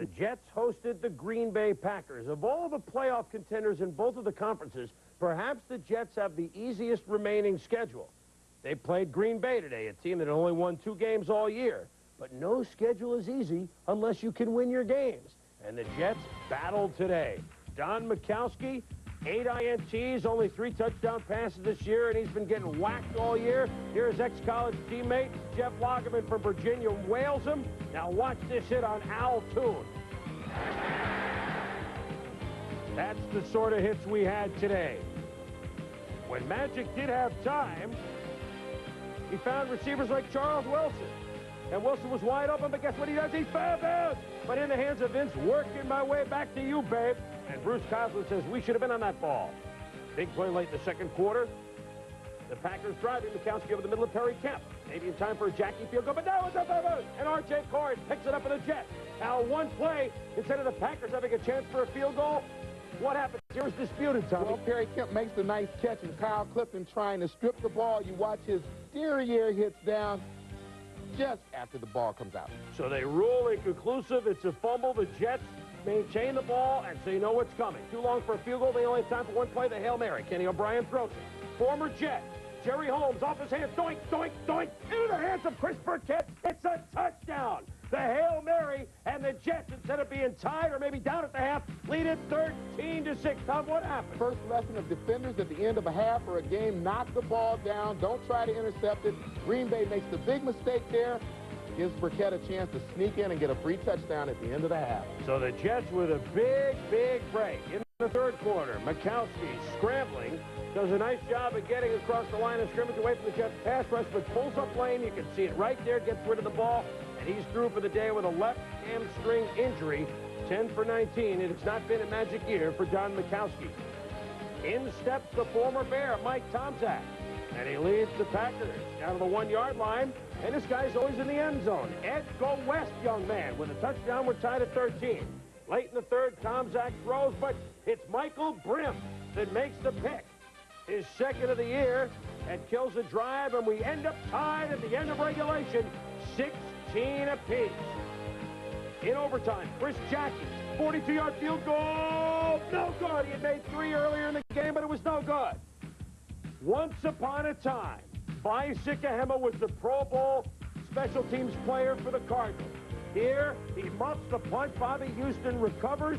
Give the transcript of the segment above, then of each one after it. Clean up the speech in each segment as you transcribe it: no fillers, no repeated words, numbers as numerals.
The Jets hosted the Green Bay Packers. Of all the playoff contenders in both of the conferences, perhaps the Jets have the easiest remaining schedule. They played Green Bay today, a team that only won 2 games all year. But no schedule is easy unless you can win your games. And the Jets battled today. Don Majkowski, 8 INTs, only 3 touchdown passes this year, and he's been getting whacked all year. Here's ex-college teammate Jeff Lageman from Virginia wails him. Now watch this hit on Al Toon. That's the sort of hits we had today. When Magic did have time, he found receivers like Charles Wilson. And Wilson was wide open, but guess what he does? He fouled out. But in the hands of Vince, working my way back to you, babe. And Bruce Coughlin says we should have been on that ball. Big play late in the second quarter. The Packers driving. Majkowski over the middle of Perry Kemp. Maybe in time for a Jackie field goal, but now it's up. And R.J. Corey picks it up in a jet. Now one play, instead of the Packers having a chance for a field goal, what happened? Here was disputed, Tommy. Well, Perry Kemp makes the nice catch, and Kyle Clifton trying to strip the ball. You watch his derriere hits down just after the ball comes out. So they rule inconclusive. It's a fumble. The Jets maintain the ball, and so you know what's coming. Too long for a field goal. They only have time for one play. The Hail Mary. Kenny O'Brien throws it. Former Jet Jerry Holmes off his hands. Doink, doink, doink. Into the hands of Chris Burkett. It's a touchdown. The Hail Mary, and the Jets, instead of being tied or maybe down at the half, lead it 13-6. Tom, what happened? First lesson of defenders at the end of a half or a game: knock the ball down. Don't try to intercept it. Green Bay makes the big mistake there. Gives Burkett a chance to sneak in and get a free touchdown at the end of the half. So the Jets with a big, big break. In the third quarter, Majkowski scrambling, does a nice job of getting across the line of scrimmage away from the Jets pass rush, but pulls up lane. You can see it right there, gets rid of the ball, and he's through for the day with a left hamstring injury. 10 for 19. It has not been a magic year for Don Majkowski. In steps the former Bear, Mike Tomczak, and he leads the Packers down to the 1-yard line. And this guy's always in the end zone. Ed, go west, young man. With a touchdown, we're tied at 13. Late in the third, Tomczak throws, but it's Michael Brim that makes the pick. His second of the year, and kills a drive, and we end up tied at the end of regulation, 16 apiece. In overtime, Chris Jackie, 42-yard field goal, no good. He had made 3 earlier in the game, but it was no good. Once upon a time, Vai Sikahema was the Pro Bowl special teams player for the Cardinals. Here, he muffs the punt. Bobby Houston recovers.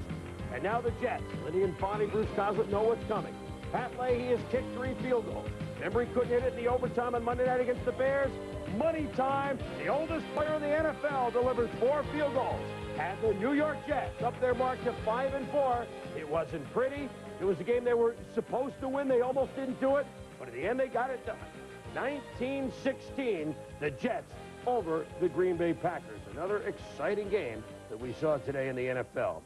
And now the Jets, Lenny and Fonnie, Bruce Coughlin know what's coming. Pat Leahy has kicked 3 field goals. Remember, he couldn't hit it in the overtime on Monday night against the Bears? Money time. The oldest player in the NFL delivers 4 field goals. And the New York Jets up their mark to 5-4. It wasn't pretty. It was a game they were supposed to win. They almost didn't do it. But in the end, they got it done. 19-16, the Jets over the Green Bay Packers. Another exciting game that we saw today in the NFL.